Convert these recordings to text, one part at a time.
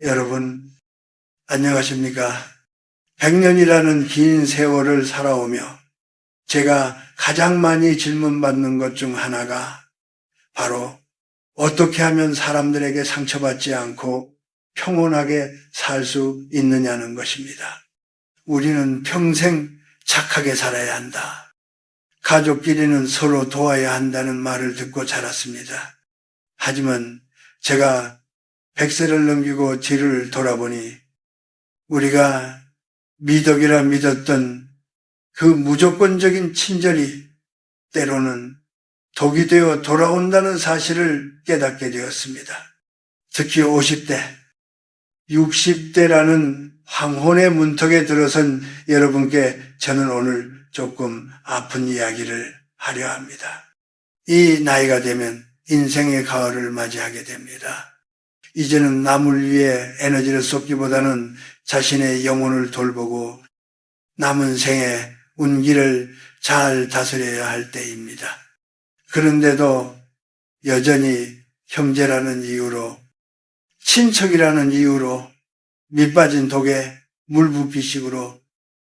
여러분, 안녕하십니까? 100년이라는 긴 세월을 살아오며 제가 가장 많이 질문받는 것 중 하나가 바로 어떻게 하면 사람들에게 상처받지 않고 평온하게 살 수 있느냐는 것입니다. 우리는 평생 착하게 살아야 한다. 가족끼리는 서로 도와야 한다는 말을 듣고 자랐습니다. 하지만 제가 100세를 넘기고 뒤를 돌아보니 우리가 미덕이라 믿었던 그 무조건적인 친절이 때로는 독이 되어 돌아온다는 사실을 깨닫게 되었습니다. 특히 50대, 60대라는 황혼의 문턱에 들어선 여러분께 저는 오늘 조금 아픈 이야기를 하려 합니다. 이 나이가 되면 인생의 가을을 맞이하게 됩니다. 이제는 남을 위해 에너지를 쏟기보다는 자신의 영혼을 돌보고 남은 생에 운기를 잘 다스려야 할 때입니다. 그런데도 여전히 형제라는 이유로, 친척이라는 이유로 밑빠진 독에 물 붓기식으로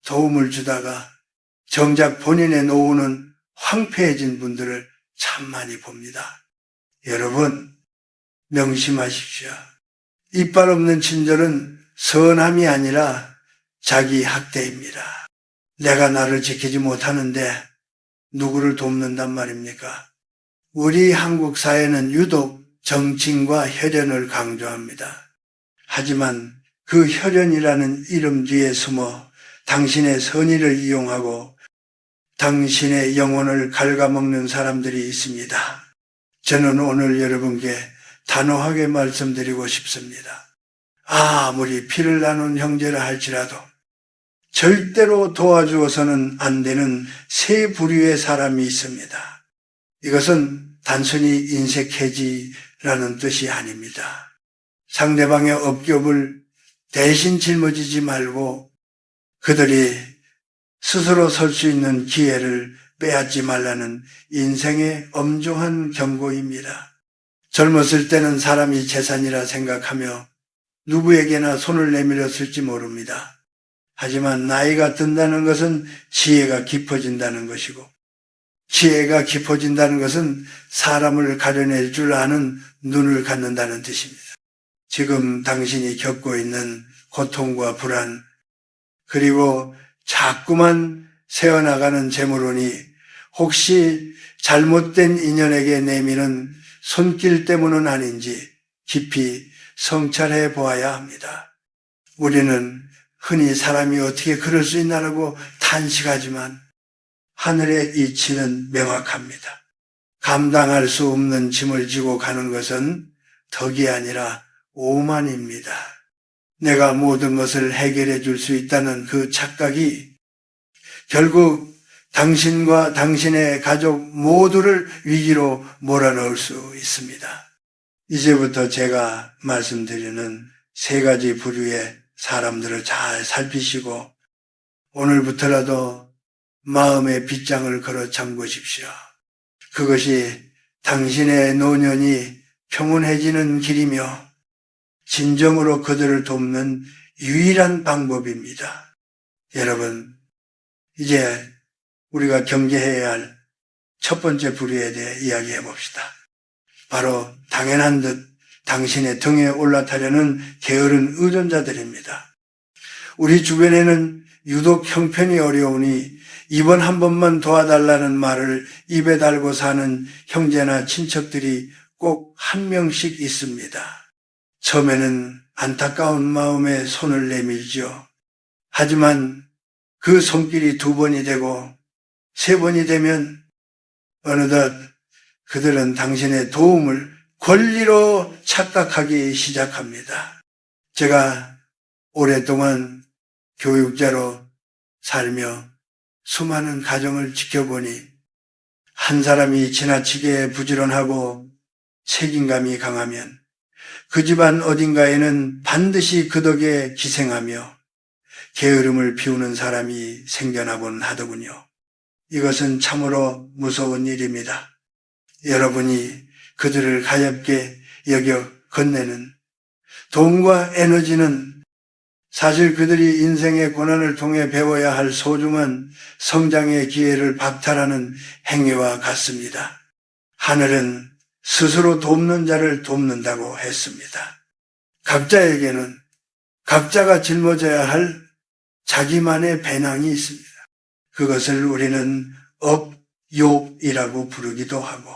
도움을 주다가 정작 본인의 노후는 황폐해진 분들을 참 많이 봅니다. 여러분, 명심하십시오. 이빨 없는 친절은 선함이 아니라 자기 학대입니다. 내가 나를 지키지 못하는데 누구를 돕는단 말입니까? 우리 한국 사회는 유독 정칭과 혈연을 강조합니다. 하지만 그 혈연이라는 이름 뒤에 숨어 당신의 선의를 이용하고 당신의 영혼을 갉아먹는 사람들이 있습니다. 저는 오늘 여러분께 단호하게 말씀드리고 싶습니다. 아무리 피를 나눈 형제라 할지라도 절대로 도와주어서는 안 되는 세 부류의 사람이 있습니다. 이것은 단순히 인색해지라는 뜻이 아닙니다. 상대방의 업겹을 대신 짊어지지 말고 그들이 스스로 설 수 있는 기회를 빼앗지 말라는 인생의 엄중한 경고입니다. 젊었을 때는 사람이 재산이라 생각하며 누구에게나 손을 내밀었을지 모릅니다. 하지만 나이가 든다는 것은 지혜가 깊어진다는 것이고 지혜가 깊어진다는 것은 사람을 가려낼 줄 아는 눈을 갖는다는 뜻입니다. 지금 당신이 겪고 있는 고통과 불안 그리고 자꾸만 새어나가는 재물운이 혹시 잘못된 인연에게 내미는 손길 때문은 아닌지 깊이 성찰해 보아야 합니다. 우리는 흔히 사람이 어떻게 그럴 수 있나라고 탄식하지만 하늘의 이치는 명확합니다. 감당할 수 없는 짐을 지고 가는 것은 덕이 아니라 오만입니다. 내가 모든 것을 해결해 줄 수 있다는 그 착각이 결국 당신과 당신의 가족 모두를 위기로 몰아넣을 수 있습니다. 이제부터 제가 말씀드리는 세 가지 부류의 사람들을 잘 살피시고 오늘부터라도 마음의 빗장을 걸어 잠그십시오. 그것이 당신의 노년이 평온해지는 길이며 진정으로 그들을 돕는 유일한 방법입니다. 여러분, 이제 우리가 경계해야 할 첫 번째 부류에 대해 이야기해 봅시다. 바로 당연한 듯 당신의 등에 올라타려는 게으른 의존자들입니다. 우리 주변에는 유독 형편이 어려우니 이번 한 번만 도와달라는 말을 입에 달고 사는 형제나 친척들이 꼭 한 명씩 있습니다. 처음에는 안타까운 마음에 손을 내밀죠. 하지만 그 손길이 2번이 되고 3번이 되면 어느덧 그들은 당신의 도움을 권리로 착각하기 시작합니다. 제가 오랫동안 교육자로 살며 수많은 가정을 지켜보니 한 사람이 지나치게 부지런하고 책임감이 강하면 그 집안 어딘가에는 반드시 그 덕에 기생하며 게으름을 피우는 사람이 생겨나곤 하더군요. 이것은 참으로 무서운 일입니다. 여러분이 그들을 가엾게 여겨 건네는 돈과 에너지는 사실 그들이 인생의 고난을 통해 배워야 할 소중한 성장의 기회를 박탈하는 행위와 같습니다. 하늘은 스스로 돕는 자를 돕는다고 했습니다. 각자에게는 각자가 짊어져야 할 자기만의 배낭이 있습니다. 그것을 우리는 업욕이라고 부르기도 하고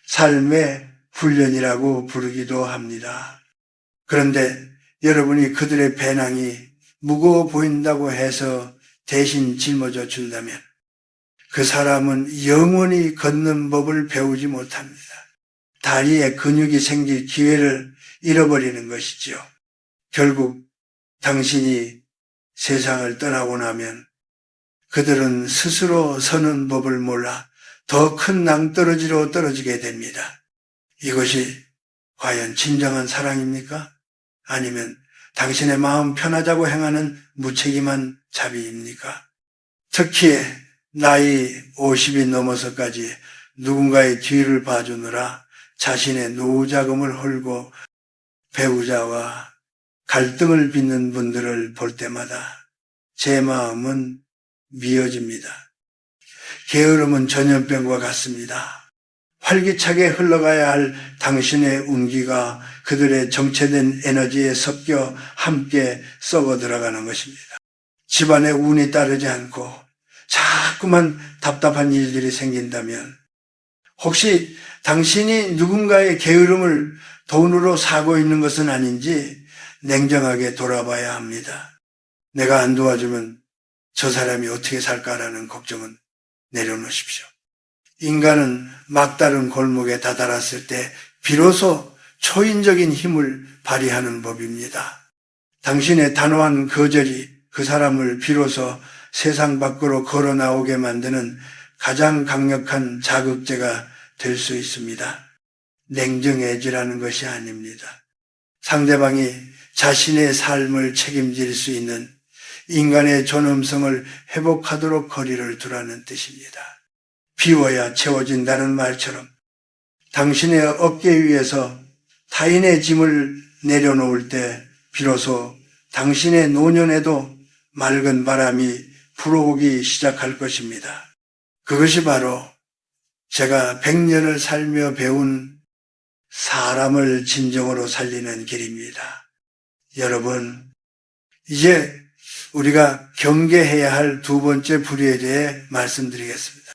삶의 훈련이라고 부르기도 합니다. 그런데 여러분이 그들의 배낭이 무거워 보인다고 해서 대신 짊어져 준다면 그 사람은 영원히 걷는 법을 배우지 못합니다. 다리에 근육이 생길 기회를 잃어버리는 것이지요. 결국 당신이 세상을 떠나고 나면 그들은 스스로 서는 법을 몰라 더 큰 낭떠러지로 떨어지게 됩니다. 이것이 과연 진정한 사랑입니까? 아니면 당신의 마음 편하자고 행하는 무책임한 자비입니까? 특히 나이 50이 넘어서까지 누군가의 뒤를 봐주느라 자신의 노후 자금을 헐고 배우자와 갈등을 빚는 분들을 볼 때마다 제 마음은 미어집니다. 게으름은 전염병과 같습니다. 활기차게 흘러가야 할 당신의 운기가 그들의 정체된 에너지에 섞여 함께 썩어 들어가는 것입니다. 집안에 운이 따르지 않고 자꾸만 답답한 일들이 생긴다면 혹시 당신이 누군가의 게으름을 돈으로 사고 있는 것은 아닌지 냉정하게 돌아봐야 합니다. 내가 안 도와주면 저 사람이 어떻게 살까라는 걱정은 내려놓으십시오. 인간은 막다른 골목에 다다랐을 때 비로소 초인적인 힘을 발휘하는 법입니다. 당신의 단호한 거절이 그 사람을 비로소 세상 밖으로 걸어 나오게 만드는 가장 강력한 자극제가 될 수 있습니다. 냉정해지라는 것이 아닙니다. 상대방이 자신의 삶을 책임질 수 있는 인간의 존엄성을 회복하도록 거리를 두라는 뜻입니다. 비워야 채워진다는 말처럼 당신의 어깨 위에서 타인의 짐을 내려놓을 때 비로소 당신의 노년에도 맑은 바람이 불어오기 시작할 것입니다. 그것이 바로 제가 100년을 살며 배운 사람을 진정으로 살리는 길입니다. 여러분, 이제 우리가 경계해야 할 두 번째 불의에 대해 말씀드리겠습니다.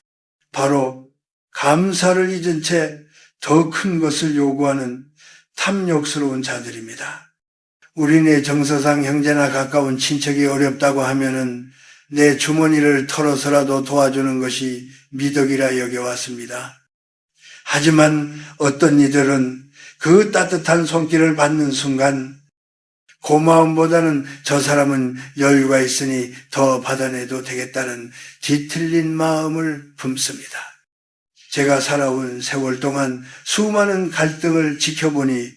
바로 감사를 잊은 채 더 큰 것을 요구하는 탐욕스러운 자들입니다. 우리네 정서상 형제나 가까운 친척이 어렵다고 하면은 내 주머니를 털어서라도 도와주는 것이 미덕이라 여겨왔습니다. 하지만 어떤 이들은 그 따뜻한 손길을 받는 순간 고마움보다는 저 사람은 여유가 있으니 더 받아내도 되겠다는 뒤틀린 마음을 품습니다. 제가 살아온 세월 동안 수많은 갈등을 지켜보니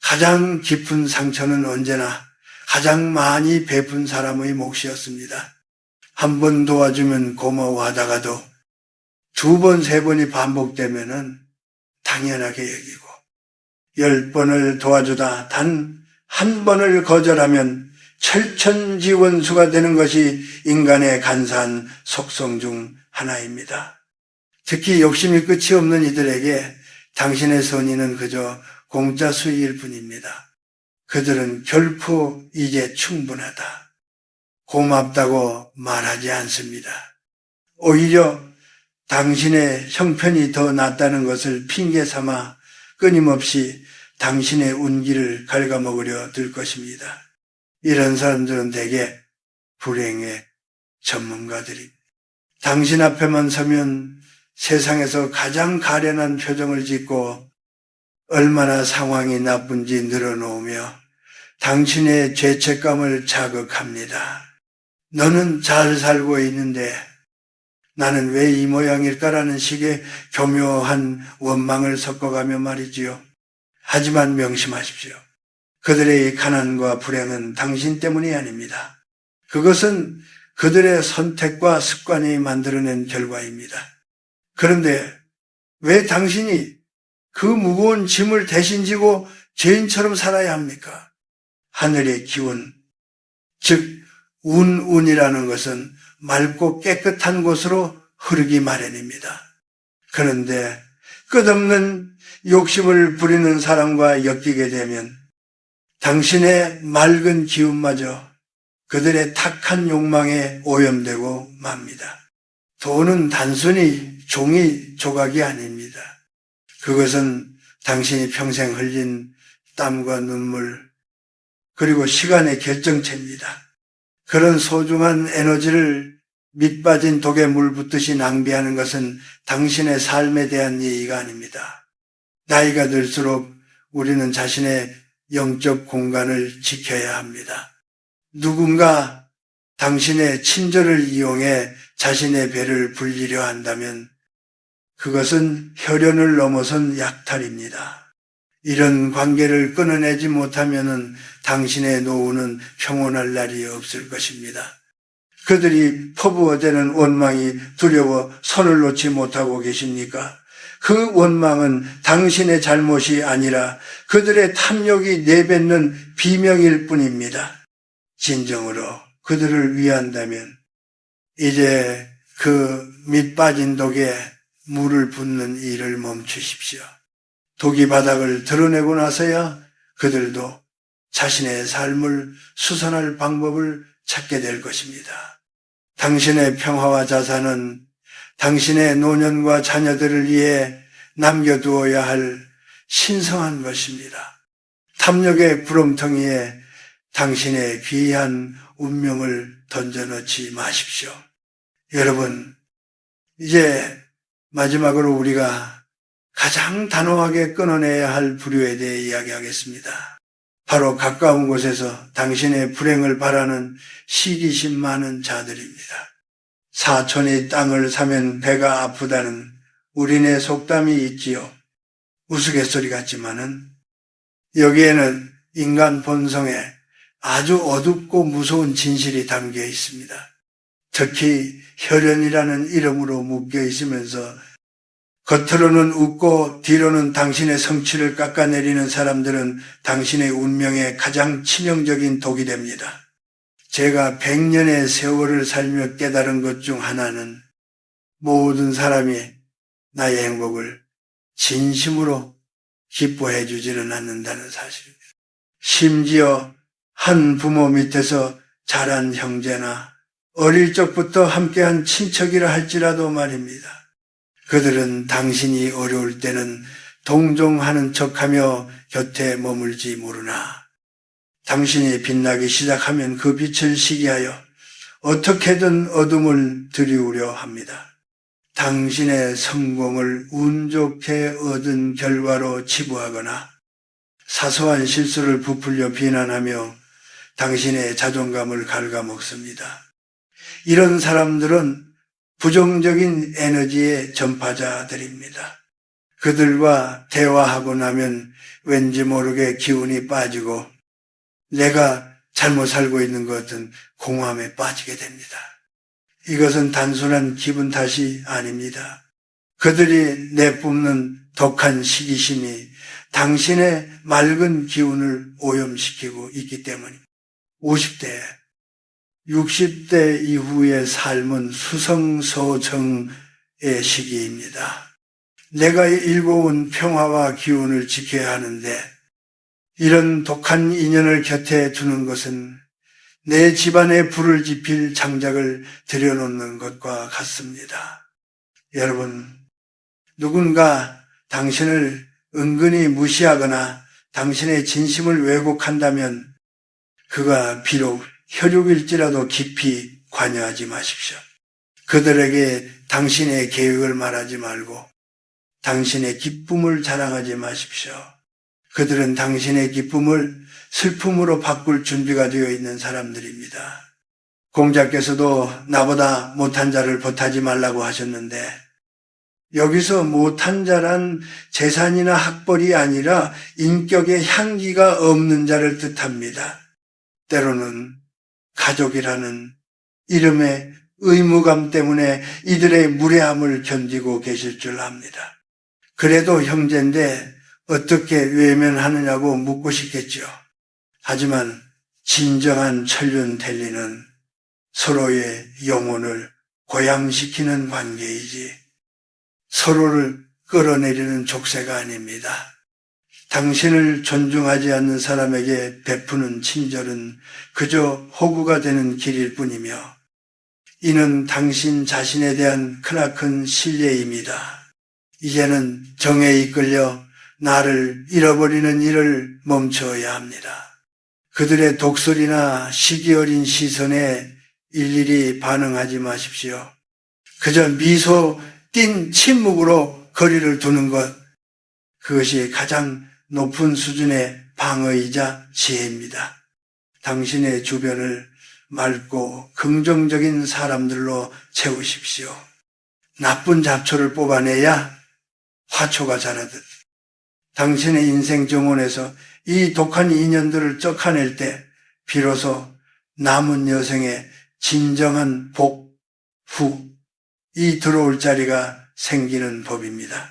가장 깊은 상처는 언제나 가장 많이 베푼 사람의 몫이었습니다. 한 번 도와주면 고마워하다가도 두 번, 세 번이 반복되면은 당연하게 여기고 10번을 도와주다 단 한 번을 거절하면 철천지원수가 되는 것이 인간의 간사한 속성 중 하나입니다. 특히 욕심이 끝이 없는 이들에게 당신의 선의는 그저 공짜 수익일 뿐입니다. 그들은 결코 이제 충분하다, 고맙다고 말하지 않습니다. 오히려 당신의 형편이 더 낫다는 것을 핑계 삼아 끊임없이 당신의 운기를 갉아먹으려 들 것입니다. 이런 사람들은 대개 불행의 전문가들입니다. 당신 앞에만 서면 세상에서 가장 가련한 표정을 짓고 얼마나 상황이 나쁜지 늘어놓으며 당신의 죄책감을 자극합니다. 너는 잘 살고 있는데 나는 왜 이 모양일까라는 식의 교묘한 원망을 섞어가며 말이지요. 하지만 명심하십시오. 그들의 가난과 불행은 당신 때문이 아닙니다. 그것은 그들의 선택과 습관이 만들어낸 결과입니다. 그런데 왜 당신이 그 무거운 짐을 대신 지고 죄인처럼 살아야 합니까? 하늘의 기운, 즉 운이라는 것은 맑고 깨끗한 곳으로 흐르기 마련입니다. 그런데 끝없는 욕심을 부리는 사람과 엮이게 되면 당신의 맑은 기운마저 그들의 탁한 욕망에 오염되고 맙니다. 돈은 단순히 종이 조각이 아닙니다. 그것은 당신이 평생 흘린 땀과 눈물 그리고 시간의 결정체입니다. 그런 소중한 에너지를 밑빠진 독에 물 붓듯이 낭비하는 것은 당신의 삶에 대한 예의가 아닙니다. 나이가 들수록 우리는 자신의 영적 공간을 지켜야 합니다. 누군가 당신의 친절을 이용해 자신의 배를 불리려 한다면 그것은 혈연을 넘어선 약탈입니다. 이런 관계를 끊어내지 못하면 당신의 노후는 평온할 날이 없을 것입니다. 그들이 퍼부어대는 원망이 두려워 손을 놓지 못하고 계십니까? 그 원망은 당신의 잘못이 아니라 그들의 탐욕이 내뱉는 비명일 뿐입니다. 진정으로 그들을 위한다면 이제 그 밑빠진 독에 물을 붓는 일을 멈추십시오. 독이 바닥을 드러내고 나서야 그들도 자신의 삶을 수선할 방법을 찾게 될 것입니다. 당신의 평화와 자산은 당신의 노년과 자녀들을 위해 남겨두어야 할 신성한 것입니다. 탐욕의 구렁텅이에 당신의 귀한 운명을 던져넣지 마십시오. 여러분, 이제 마지막으로 우리가 가장 단호하게 끊어내야 할 불효에 대해 이야기하겠습니다. 바로 가까운 곳에서 당신의 불행을 바라는 시기심 많은 자들입니다. 사촌이 땅을 사면 배가 아프다는 우리네 속담이 있지요. 우스갯소리 같지만은 여기에는 인간 본성에 아주 어둡고 무서운 진실이 담겨 있습니다. 특히 혈연이라는 이름으로 묶여 있으면서 겉으로는 웃고 뒤로는 당신의 성취를 깎아내리는 사람들은 당신의 운명에 가장 치명적인 독이 됩니다. 제가 100년의 세월을 살며 깨달은 것 중 하나는 모든 사람이 나의 행복을 진심으로 기뻐해 주지는 않는다는 사실입니다. 심지어 한 부모 밑에서 자란 형제나 어릴 적부터 함께한 친척이라 할지라도 말입니다. 그들은 당신이 어려울 때는 동정하는 척하며 곁에 머물지 모르나 당신이 빛나기 시작하면 그 빛을 시기하여 어떻게든 어둠을 들이우려 합니다. 당신의 성공을 운 좋게 얻은 결과로 치부하거나 사소한 실수를 부풀려 비난하며 당신의 자존감을 갉아먹습니다. 이런 사람들은 부정적인 에너지의 전파자들입니다. 그들과 대화하고 나면 왠지 모르게 기운이 빠지고 내가 잘못 살고 있는 것 같은 공허함에 빠지게 됩니다. 이것은 단순한 기분 탓이 아닙니다. 그들이 내뿜는 독한 시기심이 당신의 맑은 기운을 오염시키고 있기 때문입니다. 50대, 60대 이후의 삶은 수성소정의 시기입니다. 내가 일궈온 평화와 기운을 지켜야 하는데 이런 독한 인연을 곁에 두는 것은 내 집안에 불을 지필 장작을 들여놓는 것과 같습니다. 여러분, 누군가 당신을 은근히 무시하거나 당신의 진심을 왜곡한다면 그가 비록 혈육일지라도 깊이 관여하지 마십시오. 그들에게 당신의 계획을 말하지 말고 당신의 기쁨을 자랑하지 마십시오. 그들은 당신의 기쁨을 슬픔으로 바꿀 준비가 되어 있는 사람들입니다. 공자께서도 나보다 못한 자를 버타지 말라고 하셨는데 여기서 못한 자란 재산이나 학벌이 아니라 인격의 향기가 없는 자를 뜻합니다. 때로는 가족이라는 이름의 의무감 때문에 이들의 무례함을 견디고 계실 줄 압니다. 그래도 형제인데 어떻게 외면하느냐고 묻고 싶겠죠. 하지만 진정한 천륜 텔리는 서로의 영혼을 고양시키는 관계이지 서로를 끌어내리는 족쇄가 아닙니다. 당신을 존중하지 않는 사람에게 베푸는 친절은 그저 호구가 되는 길일 뿐이며 이는 당신 자신에 대한 크나큰 신뢰입니다. 이제는 정에 이끌려 나를 잃어버리는 일을 멈춰야 합니다. 그들의 독설이나 시기 어린 시선에 일일이 반응하지 마십시오. 그저 미소 띤 침묵으로 거리를 두는 것, 그것이 가장 높은 수준의 방어이자 지혜입니다. 당신의 주변을 맑고 긍정적인 사람들로 채우십시오. 나쁜 잡초를 뽑아내야 화초가 자라듯 당신의 인생 정원에서 이 독한 인연들을 쫓아낼 때 비로소 남은 여생의 진정한 복, 이 들어올 자리가 생기는 법입니다.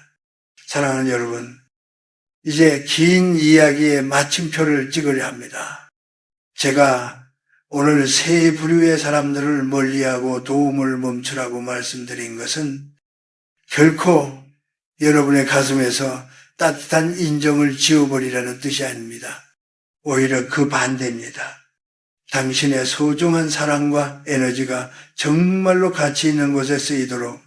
사랑하는 여러분, 이제 긴 이야기의 마침표를 찍으려 합니다. 제가 오늘 세 부류의 사람들을 멀리하고 도움을 멈추라고 말씀드린 것은 결코 여러분의 가슴에서 따뜻한 인정을 지워버리라는 뜻이 아닙니다. 오히려 그 반대입니다. 당신의 소중한 사랑과 에너지가 정말로 가치 있는 곳에 쓰이도록,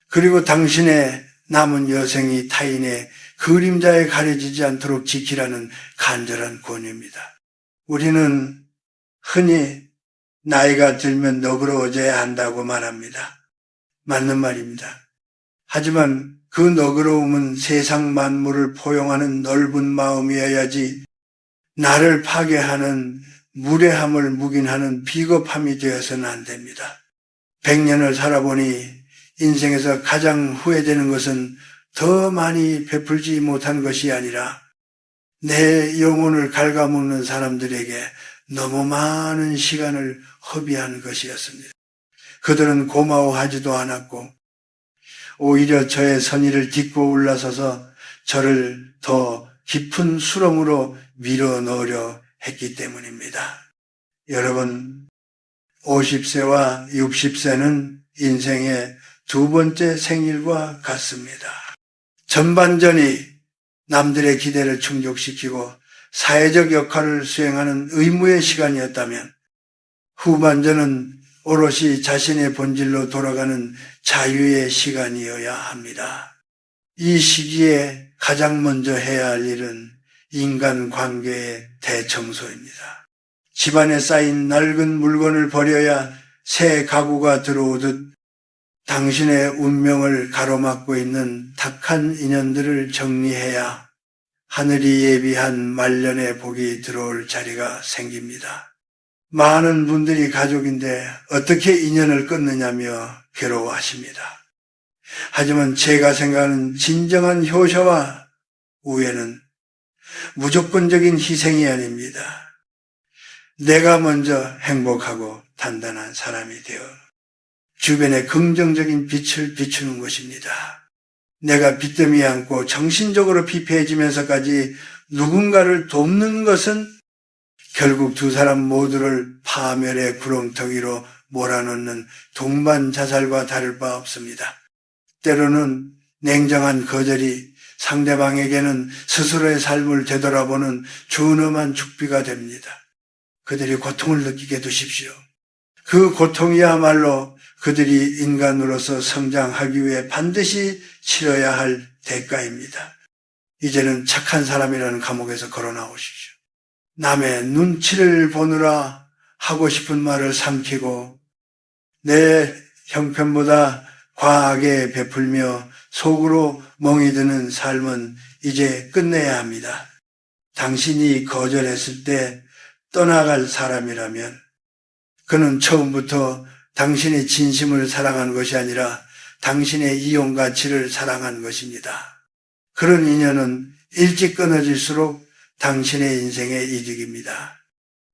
그리고 당신의 남은 여생이 타인의 그림자에 가려지지 않도록 지키라는 간절한 권유입니다. 우리는 흔히 나이가 들면 너그러워져야 한다고 말합니다. 맞는 말입니다. 하지만 그 너그러움은 세상 만물을 포용하는 넓은 마음이어야지 나를 파괴하는 무례함을 묵인하는 비겁함이 되어서는 안 됩니다. 100년을 살아보니 인생에서 가장 후회되는 것은 더 많이 베풀지 못한 것이 아니라 내 영혼을 갉아먹는 사람들에게 너무 많은 시간을 허비한 것이었습니다. 그들은 고마워하지도 않았고 오히려 저의 선의를 딛고 올라서서 저를 더 깊은 수렁으로 밀어 넣으려 했기 때문입니다. 여러분, 50세와 60세는 인생의 두 번째 생일과 같습니다. 전반전이 남들의 기대를 충족시키고 사회적 역할을 수행하는 의무의 시간이었다면 후반전은 오롯이 자신의 본질로 돌아가는 자유의 시간이어야 합니다. 이 시기에 가장 먼저 해야 할 일은 인간관계의 대청소입니다. 집안에 쌓인 낡은 물건을 버려야 새 가구가 들어오듯 당신의 운명을 가로막고 있는 탁한 인연들을 정리해야 하늘이 예비한 말년의 복이 들어올 자리가 생깁니다. 많은 분들이 가족인데 어떻게 인연을 끊느냐며 괴로워하십니다. 하지만 제가 생각하는 진정한 효셔와 우애는 무조건적인 희생이 아닙니다. 내가 먼저 행복하고 단단한 사람이 되어 주변에 긍정적인 빛을 비추는 것입니다. 내가 빚더미 안고 정신적으로 피폐해지면서까지 누군가를 돕는 것은 결국 두 사람 모두를 파멸의 구렁텅이로 몰아넣는 동반 자살과 다를 바 없습니다. 때로는 냉정한 거절이 상대방에게는 스스로의 삶을 되돌아보는 준엄한 축비가 됩니다. 그들이 고통을 느끼게 두십시오. 그 고통이야말로 그들이 인간으로서 성장하기 위해 반드시 치러야 할 대가입니다. 이제는 착한 사람이라는 감옥에서 걸어 나오십시오. 남의 눈치를 보느라 하고 싶은 말을 삼키고 내 형편보다 과하게 베풀며 속으로 멍이 드는 삶은 이제 끝내야 합니다. 당신이 거절했을 때 떠나갈 사람이라면 그는 처음부터 당신의 진심을 사랑한 것이 아니라 당신의 이용 가치를 사랑한 것입니다. 그런 인연은 일찍 끊어질수록 당신의 인생의 이득입니다.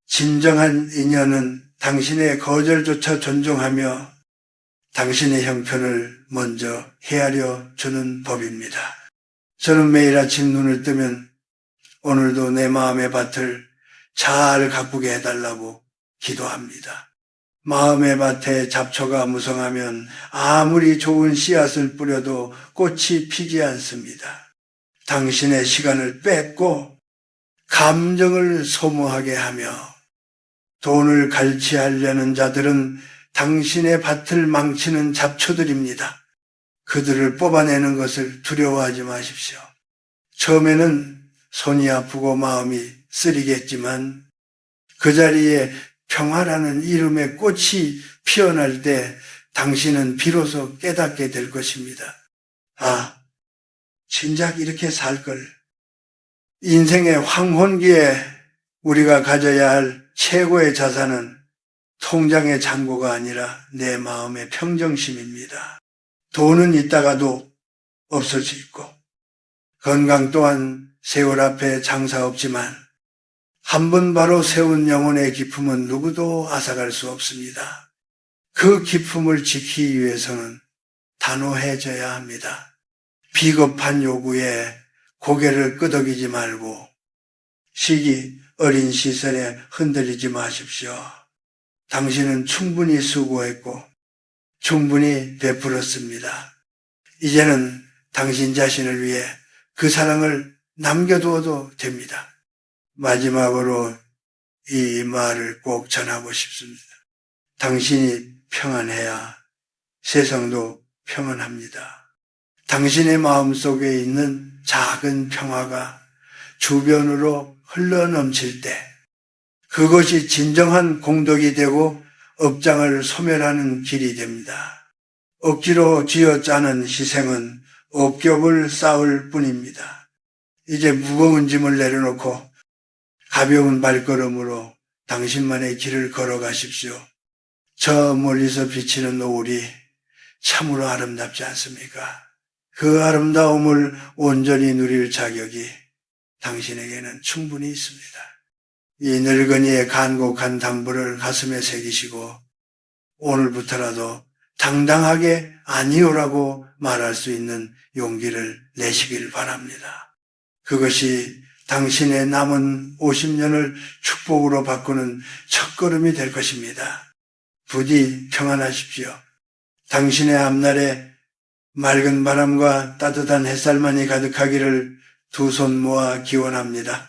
진정한 인연은 당신의 거절조차 존중하며 당신의 형편을 먼저 헤아려 주는 법입니다. 저는 매일 아침 눈을 뜨면 오늘도 내 마음의 밭을 잘 가꾸게 해달라고 기도합니다. 마음의 밭에 잡초가 무성하면 아무리 좋은 씨앗을 뿌려도 꽃이 피지 않습니다. 당신의 시간을 뺏고 감정을 소모하게 하며 돈을 갈취하려는 자들은 당신의 밭을 망치는 잡초들입니다. 그들을 뽑아내는 것을 두려워하지 마십시오. 처음에는 손이 아프고 마음이 쓰리겠지만 그 자리에 평화라는 이름의 꽃이 피어날 때 당신은 비로소 깨닫게 될 것입니다. 아, 진작 이렇게 살 걸. 인생의 황혼기에 우리가 가져야 할 최고의 자산은 통장의 잔고가 아니라 내 마음의 평정심입니다. 돈은 있다가도 없을 수 있고 건강 또한 세월 앞에 장사 없지만 한 번 바로 세운 영혼의 기품은 누구도 앗아갈 수 없습니다. 그 기품을 지키기 위해서는 단호해져야 합니다. 비겁한 요구에 고개를 끄덕이지 말고 시기 어린 시선에 흔들리지 마십시오. 당신은 충분히 수고했고 충분히 베풀었습니다. 이제는 당신 자신을 위해 그 사랑을 남겨두어도 됩니다. 마지막으로 이 말을 꼭 전하고 싶습니다. 당신이 평안해야 세상도 평안합니다. 당신의 마음속에 있는 작은 평화가 주변으로 흘러넘칠 때 그것이 진정한 공덕이 되고 업장을 소멸하는 길이 됩니다. 억지로 쥐어짜는 희생은 업겹을 쌓을 뿐입니다. 이제 무거운 짐을 내려놓고 가벼운 발걸음으로 당신만의 길을 걸어가십시오. 저 멀리서 비치는 노을이 참으로 아름답지 않습니까? 그 아름다움을 온전히 누릴 자격이 당신에게는 충분히 있습니다. 이 늙은이의 간곡한 당부를 가슴에 새기시고 오늘부터라도 당당하게 아니오라고 말할 수 있는 용기를 내시길 바랍니다. 그것이 당신의 남은 50년을 축복으로 바꾸는 첫걸음이 될 것입니다. 부디 평안하십시오. 당신의 앞날에 맑은 바람과 따뜻한 햇살만이 가득하기를 두 손 모아 기원합니다.